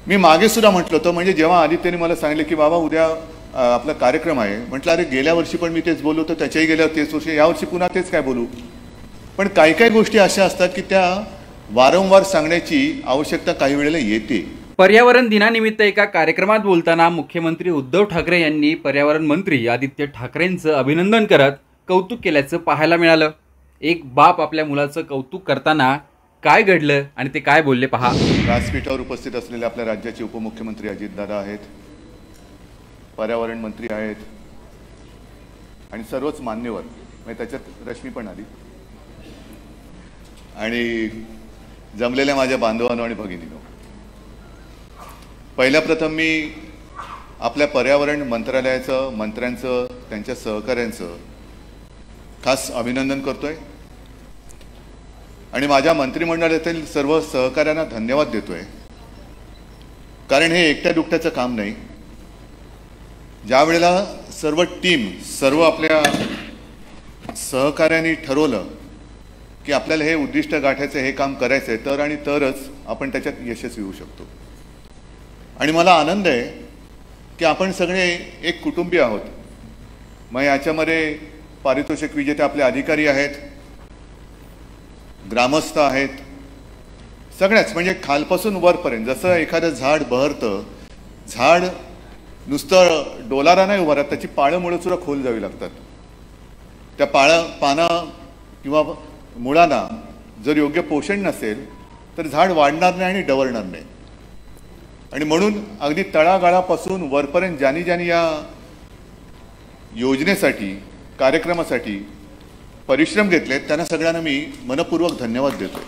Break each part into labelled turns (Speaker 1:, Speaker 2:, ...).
Speaker 1: मी मागे सुद्धा म्हटलं होतं, म्हणजे जेव्हा आदित्यने मला सांगितले की बाबा उद्या आपला कार्यक्रम आहे, म्हटलं अरे गेल्या वर्षी पण मी तेच बोललो होतो, त्याच्याही गेल्या तेच वर्षी, यावर्षी पुन्हा तेच काय बोलू. पण काही काही गोष्टी अशा असतात की त्या वारंवार सांगण्याची आवश्यकता काही वेळेला येते.
Speaker 2: पर्यावरण दिनानिमित्त एका कार्यक्रमात बोलताना मुख्यमंत्री उद्धव ठाकरे यांनी पर्यावरण मंत्री आदित्य ठाकरेंचं अभिनंदन करत कौतुक केल्याचं पाहायला मिळालं. एक बाप आपल्या मुलाचं कौतुक करताना काय घडलं आणि ते काय बोलले पहा.
Speaker 1: व्यासपीठावर उपस्थित असलेले आपल्या राज्याचे उपमुख्यमंत्री अजितदादा आहेत, पर्यावरण मंत्री आहेत आणि सर्वच मान्यवर, म्हणजे त्याच्यात रश्मी पण आली, आणि जमलेल्या माझ्या बांधवांनो आणि भगिनींनो, पहिल्या प्रथम मी आपल्या पर्यावरण मंत्रालयाचं, मंत्र्यांचं, त्यांच्या सहकाऱ्यांचं खास अभिनंदन करतोय आणि माझ्या मंत्रिमंडळातील सर्व सहकाऱ्यांना धन्यवाद देतोय. कारण हे एकट्या दुकट्याचं काम नाही. ज्या वेळेला सर्व टीम, सर्व आपल्या सहकाऱ्यांनी ठरवलं की आपल्याला हे उद्दिष्ट गाठायचं, हे काम करायचं आहे, तर आणि तरच आपण त्याच्यात यशस्वी होऊ शकतो. आणि मला आनंद आहे की आपण सगळे एक कुटुंबीय आहोत. मग याच्यामध्ये पारितोषिक विजेते आपले अधिकारी आहेत, ग्रामस्थ आहेत, सगळ्याच, म्हणजे खालपासून वरपर्यंत. जसं एखादं झाड बहरतं, झाड नुसतं डोलारा नाही उभारत, त्याची पाळं मुळं सुद्धा खोल जावी लागतात. त्या पाना किंवा मुळांना जर योग्य पोषण नसेल तर झाड वाढणार नाही आणि डवरणार नाही. आणि म्हणून अगदी तळागाळापासून वरपर्यंत ज्यांनी ज्यांनी या योजनेसाठी, कार्यक्रमासाठी परिश्रम घेतलेत, त्यांना सगळ्यांना मी मनपूर्वक धन्यवाद देतो.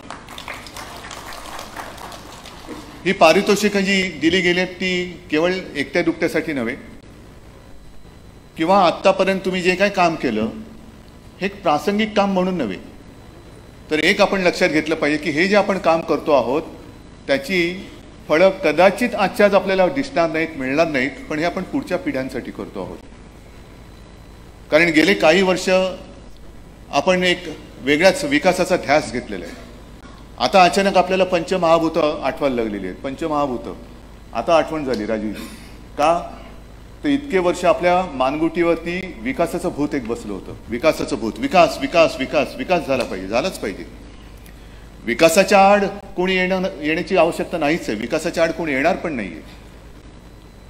Speaker 1: ही पारितोषिकं जी दिली गेली आहेत ती केवळ एकट्या दुकट्यासाठी नव्हे, किंवा आत्तापर्यंत तुम्ही जे काही काम केलं हे एक प्रासंगिक काम म्हणून नव्हे, तर एक आपण लक्षात घेतलं पाहिजे की हे जे आपण काम करतो आहोत त्याची फळं कदाचित आजच्याच आपल्याला दिसणार नाहीत, मिळणार नाहीत, पण हे आपण पुढच्या पिढ्यांसाठी करतो आहोत. कारण गेले काही वर्ष आपण एक वेगळ्याच विकासाचा ध्यास घेतलेला आहे. आता अचानक आपल्याला पंचमहाभूतं आठवायला लागलेली आहेत. पंचमहाभूतं आता आठवण झाली राजूजी. का तर इतके वर्ष आपल्या मानगुटीवरती विकासाचं भूत एक बसलं होतं. विकासाचं भूत, विकास विकास विकास विकास झाला पाहिजे, झालाच पाहिजे. विकासाच्या आड कोणी येण्याची आवश्यकता नाहीच आहे. विकासाच्या आड कोणी येणार पण नाहीये.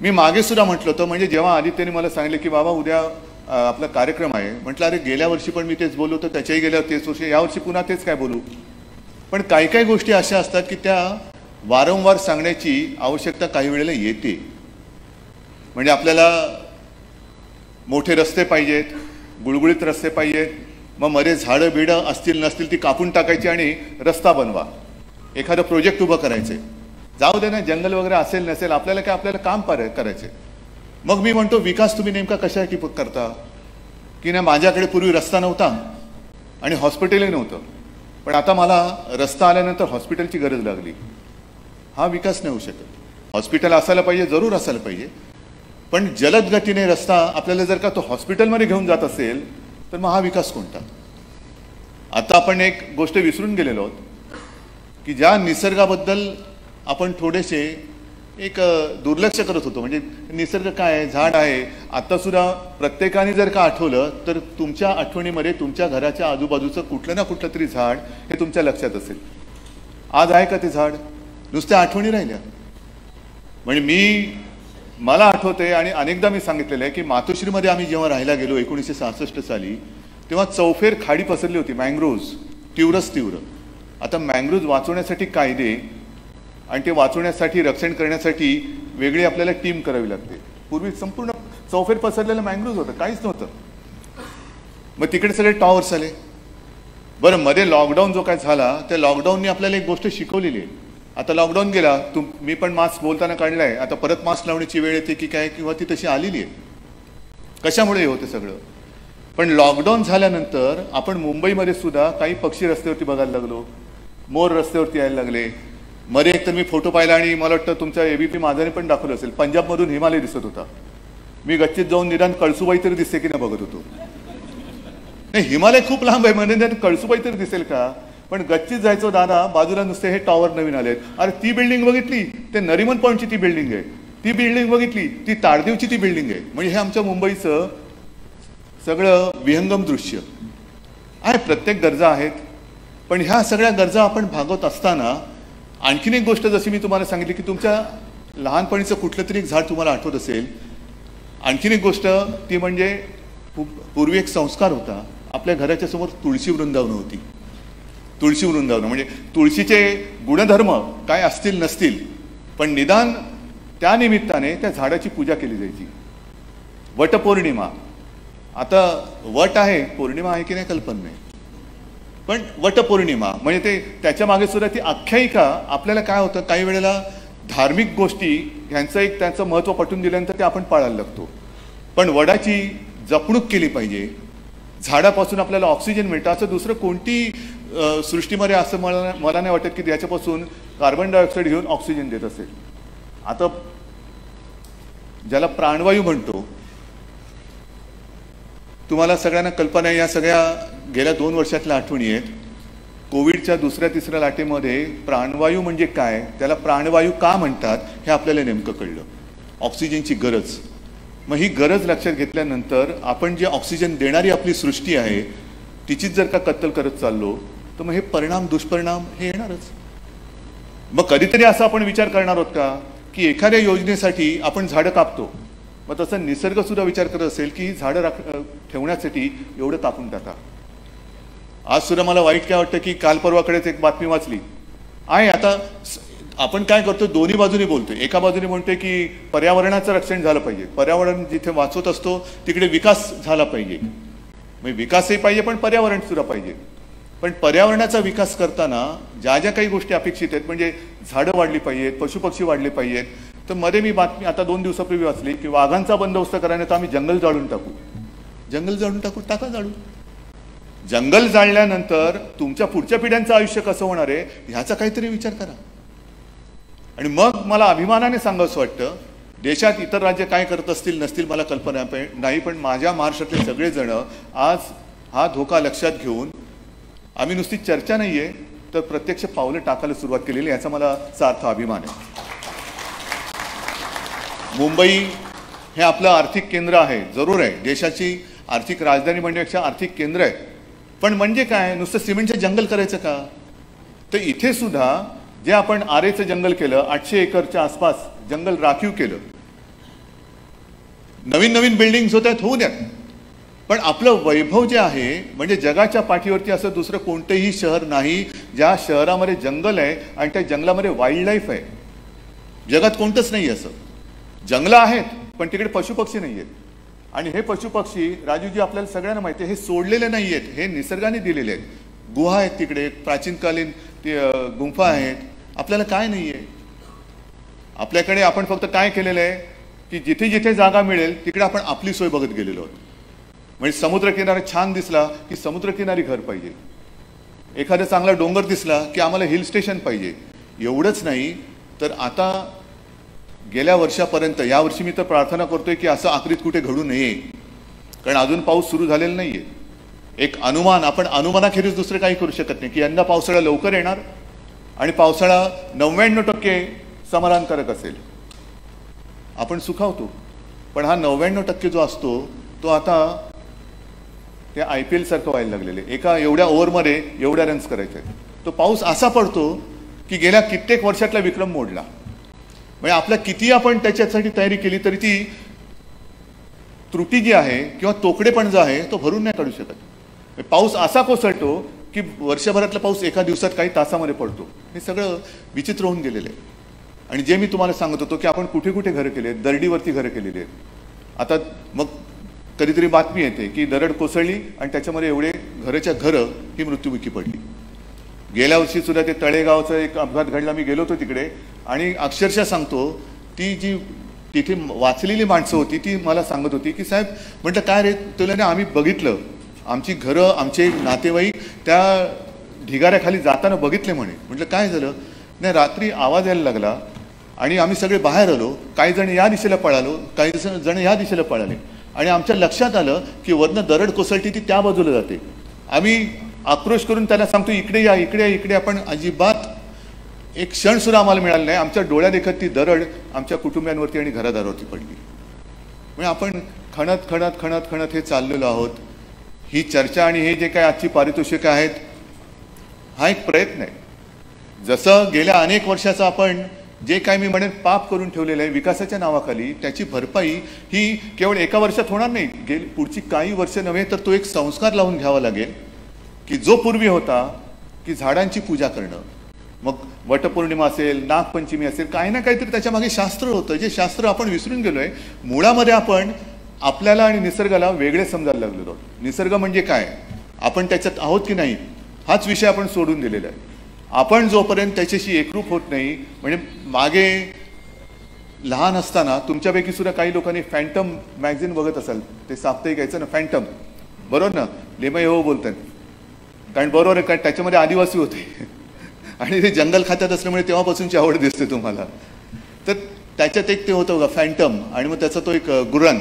Speaker 1: मी मागे सुद्धा म्हटलं होतं, म्हणजे जेव्हा आदित्यने मला सांगितले की बाबा उद्या आपला कार्यक्रम आहे, म्हटलं अरे गेल्या वर्षी पण मी तेच बोललो होतो, त्याच्याही गेल्या तेच वर्षी, यावर्षी पुन्हा तेच काय बोलू. पण काही काही गोष्टी अशा असतात की त्या वारंवार सांगण्याची आवश्यकता काही वेळेला येते. म्हणजे आपल्याला मोठे रस्ते पाहिजेत, गुळगुळीत रस्ते पाहिजेत, मग मध्ये झाडं बिडं असतील नसतील ती कापून टाकायची आणि रस्ता बनवा. एखादं प्रोजेक्ट उभं करायचे, जाऊ दे ना, जंगल वगैरे असेल नसेल, आपल्याला काय, आपल्याला काम करायचे. मग मी म्हणतो विकास तुम्ही नेमका कशासाठी करता. की नाही, माझ्याकडे पूर्वी रस्ता नव्हता आणि हॉस्पिटलही नव्हतं, पण आता मला रस्ता आल्यानंतर हॉस्पिटलची गरज लागली. हा विकास नाही होऊ शकत. हॉस्पिटल असायला पाहिजे, जरूर असायला पाहिजे, पण जलद गतीने रस्ता आपल्याला जर का तो हॉस्पिटलमध्ये घेऊन जात असेल तर मग हा विकास कोणता. आता आपण एक गोष्ट विसरून गेलेलो आहोत की ज्या निसर्गाबद्दल आपण थोडेसे एक दुर्लक्ष करत होतो. म्हणजे निसर्ग काय आहे, झाड आहे. आत्तासुद्धा प्रत्येकाने जर का आठवलं तर तुमच्या आठवणीमध्ये तुमच्या घराच्या आजूबाजूचं कुठलं ना कुठलं तरी झाड हे तुमच्या लक्षात असेल. आज आहे का ते झाड, नुसत्या आठवणी राहिल्या. म्हणजे मला आठवते आणि अनेकदा मी सांगितलेलं आहे की मातोश्रीमध्ये आम्ही जेव्हा राहायला गेलो 1966 साली, तेव्हा चौफेर खाडी पसरली होती, मँग्रोव्ज तीव्र. आता मँग्रोव्ज वाचवण्यासाठी कायदे आणि ते वाचवण्यासाठी, रक्षण करण्यासाठी वेगळी आपल्याला टीम करावी लागते. पूर्वी संपूर्ण चौफेर पसरलेलं मँग्रोव्ज होतं, काहीच नव्हतं. मग तिकडे सगळे टॉवर्स आले. बरं, मध्ये लॉकडाऊन जो काय झाला, त्या लॉकडाऊनने आपल्याला एक गोष्ट शिकवलेली आहे. आता लॉकडाऊन गेला, मी पण मास्क बोलताना काढलाय, आता परत मास्क लावण्याची वेळ येते की काय, किंवा ती तशी आलेली आहे. कशामुळे होते सगळं. पण लॉकडाऊन झाल्यानंतर आपण मुंबईमध्ये सुद्धा काही पक्षी रस्त्यावरती बघायला लागलो, मोर रस्त्यावरती यायला लागले. मध्ये एक तर मी फोटो पाहिला आणि मला वाटतं तुमच्या एबीपी माझ्याने पण दाखवलं असेल, पंजाबमधून हिमालय दिसत होता. मी गच्चीत जाऊन निदान कळसुबाई तरी दिसते की नाही बघत होतो. नाही, हिमालय खूप लांब आहे, म्हणजे कळसुबाई तरी दिसेल का. पण गच्चीत जायचो दादा, बाजूला नुसते हे टॉवर नवीन आलेत. अरे ती बिल्डिंग बघितली, ते नरिमन पॉईंटची ती बिल्डिंग आहे. ती बिल्डिंग बघितली, ती ताडदेवची ती बिल्डिंग आहे. म्हणजे हे आमच्या मुंबईचं सगळं विहंगम दृश्य आहे. प्रत्येक गरजा आहेत, पण ह्या सगळ्या गरजा आपण भागवत असताना आणखीन एक गोष्ट, जशी मी तुम्हाला सांगितली की तुमच्या लहानपणीचं कुठलं तरी एक झाड तुम्हाला आठवत असेल. आणखीन एक गोष्ट ती म्हणजे पूर्वी एक संस्कार होता. आपल्या घराच्या समोर तुळशी वृंदावनं होती. तुळशी वृंदावनं म्हणजे तुळशीचे गुणधर्म काय असतील नसतील, पण निदान त्या निमित्ताने त्या झाडाची पूजा केली जायची. वटपौर्णिमा, आता वट आहे, पौर्णिमा आहे की नाही कल्पना नाही, पण वटपौर्णिमा म्हणजे ते त्याच्या मागे सुद्धा ती आख्यायिका. आपल्याला काय होतं, काही वेळेला धार्मिक गोष्टी ह्यांचं एक त्याचं महत्त्व पटवून दिल्यानंतर ते आपण पाळायला लागतो. पण वडाची जपणूक केली पाहिजे. झाडापासून आपल्याला ऑक्सिजन मिळतं. असं दुसरं कोणती सृष्टीमध्ये असं मला नाही वाटत की त्याच्यापासून कार्बन डायऑक्साईड घेऊन ऑक्सिजन देत असेल. आता ज्याला प्राणवायू म्हणतो, तुम्हाला सगळ्यांना कल्पना आहे, या सगळ्या गेल्या 2 वर्षातल्या आठवणी आहेत. कोविडच्या 2ऱ्या-3ऱ्या लाटेमध्ये प्राणवायू म्हणजे काय, त्याला प्राणवायू का म्हणतात हे आपल्याला नेमकं कळलं. ऑक्सिजनची गरज. मग ही गरज लक्षात घेतल्यानंतर आपण जे ऑक्सिजन देणारी आपली सृष्टी आहे तिचीच जर का कत्तल करत चाललो तर मग हे परिणाम दुष्परिणाम हे येणारच. मग कधीतरी असा आपण विचार करणार आहोत का की एखाद्या योजनेसाठी आपण झाडं कापतो, मग तसं निसर्ग सुद्धा विचार करत असेल की ही झाडं ठेवण्यासाठी एवढं कापून टाका. आज सुद्धा मला वाईट काय वाटतं की काल परवाकडेच एक बातमी वाचली आहे. आता आपण काय करतो, दोन्ही बाजूने बोलतोय. एका बाजूने म्हणतोय की पर्यावरणाचं रक्षण झालं पाहिजे, पर्यावरण जिथे वाचवत असतो तिकडे विकास झाला पाहिजे. म्हणजे विकासही पाहिजे पण पर्यावरण सुद्धा पाहिजे. पण पर्यावरणाचा विकास करताना ज्या ज्या काही गोष्टी अपेक्षित आहेत, म्हणजे झाडं वाढली पाहिजेत, पशुपक्षी वाढले पाहिजेत. तर मध्ये मी बातमी आता 2 दिवसापूर्वी वाचली की वाघांचा बंदोबस्त करायला तर आम्ही जंगल जाळून टाकू. जंगल जाळून टाकू, टाका जाळून. जंगल जाळल्यानंतर तुमच्या पुढच्या पिढ्यांचं आयुष्य कसं होणार आहे ह्याचा काहीतरी विचार करा. आणि मग मला अभिमानाने सांगावंसं वाटतं, देशात इतर राज्य काय करत असतील नसतील मला कल्पना नाही, पण माझ्या महाराष्ट्रातले सगळेजण आज हा धोका लक्षात घेऊन आम्ही नुसती चर्चा नाही आहे तर प्रत्यक्ष पावलं टाकायला सुरुवात केलेली, याचा मला सार्थ अभिमान आहे. मुंबई हे आपलं आर्थिक केंद्र आहे, जरूर आहे, देशाची आर्थिक राजधानी म्हणण्यापेक्षा आर्थिक केंद्र आहे. पण म्हणजे काय, नुसतं सिमेंटचं जंगल करायचं का? तर इथे सुद्धा जे आपण आरेचं जंगल केलं, 800 एकरच्या आसपास जंगल राखीव केलं, नवीन नवीन बिल्डिंग्स होत आहेत, होऊ द्यात. पण आपलं वैभव जे आहे, म्हणजे जगाच्या पाठीवरती असं दुसरं कोणतंही शहर नाही ज्या शहरामध्ये जंगल आहे आणि त्या जंगलामध्ये वाईल्ड लाईफ आहे. जगात कोणतंच नाही असं. जंगलं आहेत पण तिकडे पशुपक्षी नाही आहेत. आणि हे पशुपक्षी राजूजी आपल्याला सगळ्यांना माहिती आहे, हे सोडलेले नाही आहेत, हे निसर्गाने दिलेले आहेत. गुहा आहेत तिकडे, प्राचीनकालीन गुंफा आहेत. आपल्याला काय नाही आहे. आपल्याकडे आपण फक्त काय केलेलं आहे की जिथे जिथे जागा मिळेल तिकडे आपण आपली सोय बघत गेलेलो आहोत. म्हणजे समुद्रकिनारा छान दिसला की समुद्रकिनारी घर पाहिजे, एखादा चांगला डोंगर दिसला की आम्हाला हिल स्टेशन पाहिजे. एवढंच नाही तर आता गेल्या वर्षापर्यंत, यावर्षी मी तर प्रार्थना करतोय की असं आखरीत कुठे घडू नये, कारण अजून पाऊस सुरू झालेला नाहीये. एक अनुमान, आपण अनुमानाखेरीज दुसरं काही करू शकत नाही की यंदा पावसाळा लवकर येणार आणि पावसाळा 99% समाधानकारक असेल. आपण सुखावतो, पण हा 99% जो असतो तो आता ते IPL सारखं व्हायला लागलेले. एका एवढ्या ओव्हरमध्ये एवढ्या रन्स करायचे आहेत. तो पाऊस असा पडतो की गेल्या कित्येक वर्षातला विक्रम मोडला. म्हणजे आपल्या किती आपण त्याच्यासाठी तयारी केली तरी ती त्रुटी जी आहे किंवा तोकडेपण जो आहे तो भरून नाही काढू शकत. पाऊस असा कोसळतो की वर्षभरातला पाऊस एका दिवसात काही तासामध्ये पडतो. हे सगळं विचित्र होऊन गेलेलं आहे. आणि जे मी तुम्हाला सांगत होतो की आपण कुठे कुठे घरं केली आहेत, दरडीवरती घरं केलेली आहेत. आता मग कधीतरी बातमी येते की दरड कोसळली आणि त्याच्यामध्ये एवढे घरं ही मृत्युमुखी पडली. गेल्या वर्षी सुद्धा ते तळेगावचा एक अपघात घडला. मी गेलो होतो तिकडे आणि अक्षरशः सांगतो, ती जी तिथे वाचलेली माणसं होती ती मला सांगत होती की साहेब, म्हटलं काय रे, तुला आम्ही बघितलं, आमची घरं, आमचे नातेवाईक त्या ढिगाऱ्याखाली जाताना बघितले म्हणे. म्हटलं काय झालं? नाही, रात्री आवाज यायला लागला आणि आम्ही सगळे बाहेर आलो. काही जण या दिशेला पळालो, काही जण या दिशेला पळाले आणि आमच्या लक्षात आलं की वरनं दरड कोसळती ती त्या बाजूला जाते. आम्ही आक्रोश करून त्याला सांगतो इकडे या इकडे या इकडे, आपण अजिबात एक क्षण सुद्धा आम्हाला मिळाला नाही. आमच्या डोळ्यादेखत ती दरड आमच्या कुटुंबियांवरती आणि घरादारावरती पडली. म्हणजे आपण खणत खणत खणत खणत हे चाललेलो आहोत. ही चर्चा आणि हे जे काय आजची पारितोषिकं आहेत, हा एक प्रयत्न आहे. जसं गेल्या अनेक वर्षाचा आपण जे काय मी म्हणेन पाप करून ठेवलेलं आहे विकासाच्या नावाखाली, त्याची भरपाई ही केवळ एका वर्षात होणार नाही. पुढची काही वर्ष नव्हे तर तो एक संस्कार लावून घ्यावा लागेल की जो पूर्वी होता की झाडांची पूजा करणं, मग वटपौर्णिमा असेल, नागपंचमी असेल, काही ना काहीतरी त्याच्या मागे शास्त्र होतं. जे शास्त्र आपण विसरून गेलोय. मुळामध्ये आपण आपल्याला आणि निसर्गाला वेगळे समजायला लागलेलो. निसर्ग म्हणजे काय, आपण त्याच्यात आहोत की नाही, हाच विषय आपण सोडून दिलेला आहे. आपण जोपर्यंत त्याच्याशी एकरूप होत नाही, म्हणजे मागे लहान असताना तुमच्यापैकी सुद्धा काही लोकांनी फॅन्टम मॅगझिन बघत असाल, ते साप्ताहिक यायचं ना फॅन्टम, बरोबर ना, लेमय हो बोलतात, कारण बरोबर आहे, कारण त्याच्यामध्ये आदिवासी होते आणि ते जंगल खात्यात असल्यामुळे तेव्हापासूनची आवड दिसते तुम्हाला. तर त्याच्यात एक ते होतं बघा फॅन्टम, आणि मग त्याचा तो एक गुरण,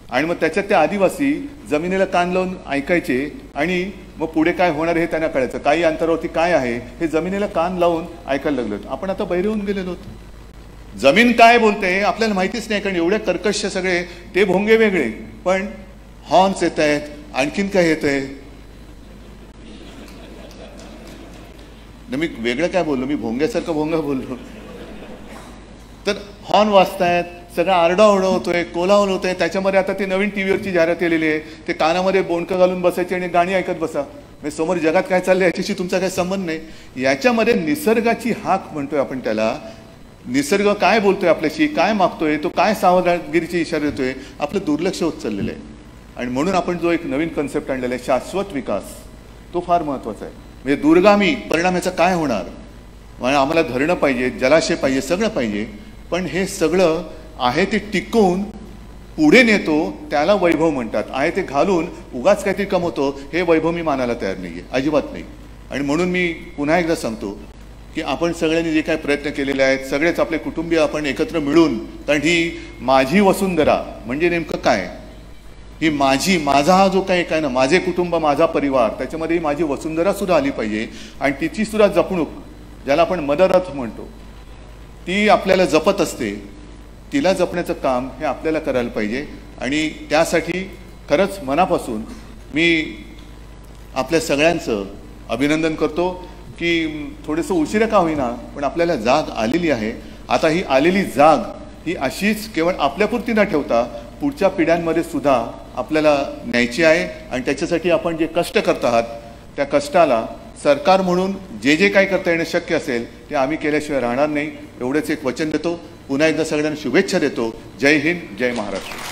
Speaker 1: आणि मग त्याच्यात ते आदिवासी जमिनीला कान लावून ऐकायचे आणि मग पुढे काय होणार हे त्यांना कळायचं. काही अंतरावरती काय आहे हे जमिनीला कान लावून ऐकायला लागलो. आपण आता बहिरे होऊन गेलेलो. जमीन काय बोलते आपल्याला माहितीच नाही, कारण एवढे कर्कश सगळे ते भोंगे वेगळे, पण हॉर्न्स येत आहेत, आणखीन काय येत आहे. मी वेगळं काय बोललो, मी भोंग्यासारखं भोंगा बोललो. तर हॉर्न वाजतायत, सगळा आरडाओरडा होतोय, कोलाहल होतोय. त्याच्यामध्ये आता ती नवीन टीव्हीवरची जाहिरात आलेली आहे, ते कानामध्ये बोंडकं घालून बसायचे आणि गाणी ऐकत बसा. म्हणजे समोर जगात काय चाललंय याच्याशी तुमचा काही संबंध नाही. याच्यामध्ये निसर्गाची हाक म्हणतोय आपण त्याला. निसर्ग काय बोलतोय आपल्याशी, काय मागतोय, तो काय सावधागिरीचे इशारे देतोय, आपलं दुर्लक्ष होत चाललेलं आहे. आणि म्हणून आपण जो एक नवीन कन्सेप्ट आणलेला आहे शाश्वत विकास, तो फार महत्त्वाचा आहे. म्हणजे दूरगामी परिणाम याचा काय होणार. म्हणजे आम्हाला धरणं पाहिजे, जलाशय पाहिजे, सगळं पाहिजे, पण हे सगळं आहे ते टिकवून पुढे नेतो त्याला वैभव म्हणतात. आहे ते घालून उगाच काहीतरी कमवतो हे वैभव मी मानायला तयार नाही आहे, अजिबात नाही. आणि म्हणून मी पुन्हा एकदा सांगतो की आपण सगळ्यांनी जे काय प्रयत्न केलेले आहेत, सगळेच आपले कुटुंबीय आपण एकत्र मिळून, कारण ही माझी वसुंधरा म्हणजे नेमकं काय, ही माझा हा जो काही काय ना, माझे कुटुंब, माझा परिवार, त्याच्यामध्ये ही माझी वसुंधरा सुद्धा आली पाहिजे. आणि तिची सुद्धा जपणूक, ज्याला आपण मदर अर्थ म्हणतो, ती आपल्याला जपत असते. तिला जपण्याचं काम हे आपल्याला करायला पाहिजे. आणि त्यासाठी खरंच मनापासून मी आपल्या सगळ्यांचं अभिनंदन करतो की थोडंसं उशिरा का होईना पण आपल्याला जाग आलेली आहे. आता ही आलेली जाग ही अशीच केवळ आपल्यापुरती न ठेवता पुढच्या पिढ्यांमध्ये सुद्धा आपल्याला न्यायची आहे. आणि त्याच्यासाठी आपण जे कष्ट करत आहात त्या कष्टाला सरकार म्हणून जे जे काही करता येणं शक्य असेल ते आम्ही केल्याशिवाय राहणार नाही, एवढंच एक वचन देतो. पुन्हा एकदा सगळ्यांना शुभेच्छा देतो. जय हिंद, जय महाराष्ट्र.